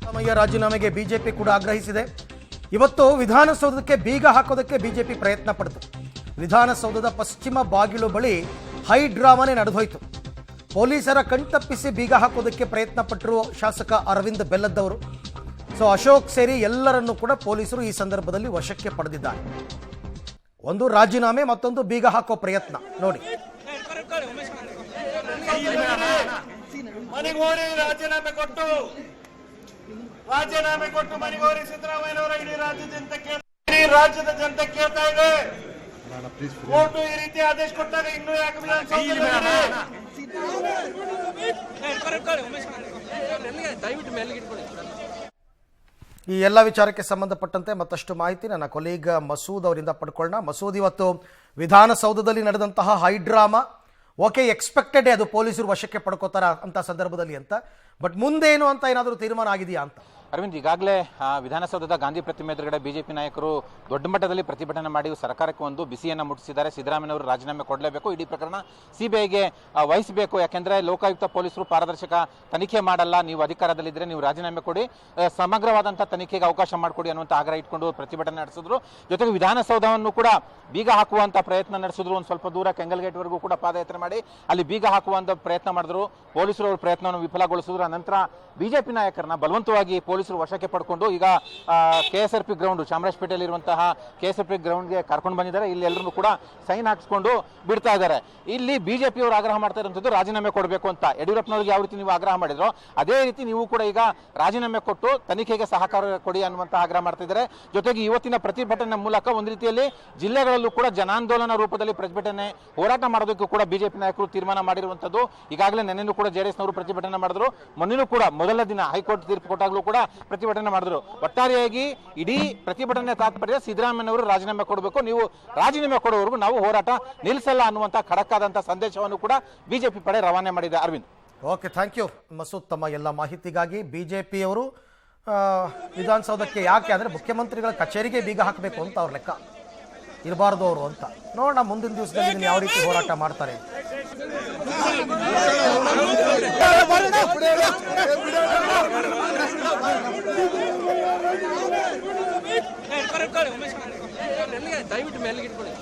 ಸಿದ್ದರಾಮಯ್ಯ ರಾಜೀನಾಮೆಗೆ ಬಿಜೆಪಿ ಕೂಡ ಆಗ್ರಹಿಸಿದೆ. ಇವತ್ತು ವಿಧಾನಸೌಧಕ್ಕೆ ಬೀಗ ಹಾಕೋದಕ್ಕೆ ಬಿಜೆಪಿ ಪ್ರಯತ್ನ ಪಡಿತು. ವಿಧಾನಸೌಧದ ಪಶ್ಚಿಮ ಬಾಗಿಲು ಬಳಿ ಹೈ ಡ್ರಾಮಾನೇ ನಡೆದೋಯ್ತು. ಪೊಲೀಸರ ಕಣ್ತಪ್ಪಿಸಿ ಬೀಗ ಹಾಕೋದಕ್ಕೆ ಪ್ರಯತ್ನ ಪಟ್ಟರು ಶಾಸಕ ಅರವಿಂದ್ ಬೆಲ್ಲದ್ದವರು. ಅಶೋಕ್ ಸೇರಿ ಎಲ್ಲರನ್ನೂ ಕೂಡ ಪೊಲೀಸರು ಈ ಸಂದರ್ಭದಲ್ಲಿ ವಶಕ್ಕೆ ಪಡೆದಿದ್ದಾರೆ. ಒಂದು ರಾಜೀನಾಮೆ, ಮತ್ತೊಂದು ಬೀಗ ಹಾಕೋ ಪ್ರಯತ್ನ ನೋಡಿ. ಮನಿಗೋರಿ ರಾಜೀನಾಮೆ ಕೊಟ್ಟು ಮನಿಗೋರಿ ಸಿದ್ದರಾಮಯ್ಯನವರ ಇಡೀ ರಾಜ್ಯದ ಜನತೆ ಕೇಳ್ತಾ ಇದೆ. ಕೋರ್ಟ್ ಈ ರೀತಿ ಆದೇಶ ಕೊಟ್ಟಾಗ ಇನ್ನೂ ಯಾಕೆ ಈ ಎಲ್ಲ ವಿಚಾರಕ್ಕೆ ಸಂಬಂಧಪಟ್ಟಂತೆ ಮತ್ತಷ್ಟು ಮಾಹಿತಿ ನನ್ನ ಕೊಲೀಗ್ ಮಸೂದ್ ಅವರಿಂದ ಪಡ್ಕೊಳ್ಳೋಣ. ಮಸೂದ್, ಇವತ್ತು ವಿಧಾನಸೌಧದಲ್ಲಿ ನಡೆದಂತಹ ಹೈ ಡ್ರಾಮಾ ಓಕೆ, ಎಕ್ಸ್ಪೆಕ್ಟೆಡ್ ಅದು ಪೊಲೀಸರು ವಶಕ್ಕೆ ಪಡ್ಕೋತಾರ ಅಂತ ಸಂದರ್ಭದಲ್ಲಿ ಅಂತ, ಬಟ್ ಮುಂದೇನು ಅಂತ ಏನಾದರೂ ತೀರ್ಮಾನ ಆಗಿದೆಯಾ ಅಂತ? ಅರವಿಂದ್, ಈಗಾಗಲೇ ವಿಧಾನಸೌಧದ ಗಾಂಧಿ ಪ್ರತಿಮೆ ಎದುರುಗಡೆ ಬಿಜೆಪಿ ನಾಯಕರು ದೊಡ್ಡ ಮಟ್ಟದಲ್ಲಿ ಪ್ರತಿಭಟನೆ ಮಾಡಿ ಸರ್ಕಾರಕ್ಕೆ ಒಂದು ಬಿಸಿಯನ್ನು ಮುಟ್ಟಿಸಿದ್ದಾರೆ. ಸಿದ್ದರಾಮಯ್ಯನವರು ರಾಜೀನಾಮೆ ಕೊಡಲೇಬೇಕು, ಇಡೀ ಪ್ರಕರಣ ಸಿಬಿಐಗೆ ವಹಿಸಬೇಕು, ಯಾಕೆಂದರೆ ಲೋಕಾಯುಕ್ತ ಪೊಲೀಸರು ಪಾರದರ್ಶಕ ತನಿಖೆ ಮಾಡಲ್ಲ, ನೀವು ಅಧಿಕಾರದಲ್ಲಿದ್ದರೆ ನೀವು ರಾಜೀನಾಮೆ ಕೊಡಿ, ಸಮಗ್ರವಾದಂಥ ತನಿಖೆಗೆ ಅವಕಾಶ ಮಾಡಿಕೊಡಿ ಅನ್ನುವಂಥ ಆಗ್ರಹ ಇಟ್ಕೊಂಡು ಪ್ರತಿಭಟನೆ ನಡೆಸಿದ್ರು. ಜೊತೆಗೆ ವಿಧಾನಸೌಧವನ್ನು ಕೂಡ ಬೀಗ ಹಾಕುವಂಥ ಪ್ರಯತ್ನ ನಡೆಸಿದ್ರು. ಒಂದು ಸ್ವಲ್ಪ ದೂರ ಕೆಂಗಲ್ ಗೇಟ್ವರೆಗೂ ಕೂಡ ಪಾದಯಾತ್ರೆ ಮಾಡಿ ಅಲ್ಲಿ ಬೀಗ ಹಾಕುವಂಥ ಪ್ರಯತ್ನ ಮಾಡಿದ್ರು. ಪೊಲೀಸರು ಅವ್ರ ಪ್ರಯತ್ನವನ್ನು ವಿಫಲಗೊಳಿಸಿದ್ರು. ನಂತರ ಬಿಜೆಪಿ ನಾಯಕರನ್ನ ಬಲವಂತವಾಗಿ ಪೊಲೀಸರು ವಶಕ್ಕೆ ಪಡ್ಕೊಂಡು ಈಗ KSRP ಗ್ರೌಂಡ್, ಚಾಮರಾಜಪೇಟೆಯಲ್ಲಿರುವಂತಹ KSRP ಗ್ರೌಂಡ್ಗೆ ಕರ್ಕೊಂಡು ಬಂದಿದ್ದಾರೆ. ಇಲ್ಲಿ ಎಲ್ಲರೂ ಕೂಡ ಸೈನ್ ಹಾಕಿಸ್ಕೊಂಡು ಬಿಡ್ತಾ ಇದ್ದಾರೆ. ಇಲ್ಲಿ ಬಿಜೆಪಿಯವರು ಆಗ್ರಹ ಮಾಡ್ತಾ ಇರುವಂಥದ್ದು ರಾಜೀನಾಮೆ ಕೊಡಬೇಕು ಅಂತ. ಯಡಿಯೂರಪ್ಪನವ್ರಿಗೆ ಯಾವ ರೀತಿ ನೀವು ಆಗ್ರಹ ಮಾಡಿದ್ರು, ಅದೇ ರೀತಿ ನೀವು ಕೂಡ ಈಗ ರಾಜೀನಾಮೆ ಕೊಟ್ಟು ತನಿಖೆಗೆ ಸಹಕಾರ ಕೊಡಿ ಅನ್ನುವಂಥ ಆಗ್ರಹ ಮಾಡ್ತಿದ್ದಾರೆ. ಜೊತೆಗೆ ಇವತ್ತಿನ ಪ್ರತಿಭಟನೆ ಮೂಲಕ ಒಂದು ರೀತಿಯಲ್ಲಿ ಜಿಲ್ಲೆಗಳಲ್ಲೂ ಕೂಡ ಜನಾಂದೋಲನ ರೂಪದಲ್ಲಿ ಪ್ರತಿಭಟನೆ ಹೋರಾಟ ಮಾಡೋದಕ್ಕೂ ಕೂಡ ಬಿಜೆಪಿ ನಾಯಕರು ತೀರ್ಮಾನ ಮಾಡಿರುವಂಥದ್ದು. ಈಗಾಗಲೇ ನೆನ್ನೆನೂ ಕೂಡ JDSನವರು ಪ್ರತಿಭಟನೆ ಮಾಡಿದ್ರು. ಮೊನ್ನೆನೂ ಕೂಡ ಮೊದಲ ದಿನ ಹೈಕೋರ್ಟ್ ತೀರ್ಪು ಕೊಟ್ಟಾಗಲೂ ಕೂಡ ಪ್ರತಿಭಟನೆ ಮಾಡಿದ್ರು. ಒಟ್ಟಾರೆಯಾಗಿ ಇಡೀ ಪ್ರತಿಭಟನೆ ತಾತ್ಪರ್ಯ ಸಿದ್ದರಾಮಯ್ಯನವರು ರಾಜೀನಾಮೆ ಕೊಡಬೇಕು, ನೀವು ರಾಜೀನಾಮೆ ಕೊಡುವವರೆಗೂ ನಾವು ಹೋರಾಟ ನಿಲ್ಲಿಸಲ್ಲ ಅನ್ನುವಂಥ ಖಡಕ್ ಆದಂಥ ಸಂದೇಶವನ್ನು ಕೂಡ ಬಿಜೆಪಿ ಪಡೆ ರವಾನೆ ಮಾಡಿದೆ. Arvind, okay, thank you Masood ತಮ್ಮ ಎಲ್ಲ ಮಾಹಿತಿಗಾಗಿ. ಬಿಜೆಪಿಯವರು ವಿಧಾನಸೌಧಕ್ಕೆ ಯಾಕೆ ಅಂದರೆ ಮುಖ್ಯಮಂತ್ರಿಗಳ ಕಚೇರಿಗೆ ಬೀಗ ಹಾಕಬೇಕು ಅಂತ ಅವ್ರ ಲೆಕ್ಕ ಇರಬಾರ್ದು ಅವರು ಅಂತ. ನೋಡೋಣ ಮುಂದಿನ ದಿವಸದಲ್ಲಿ ಯಾವ ರೀತಿ ಹೋರಾಟ ಮಾಡ್ತಾರೆ. ದಯವಿಟ್ಟು ಮೇಲೆ ಇಟ್ಕೊಳ್ಳಿ.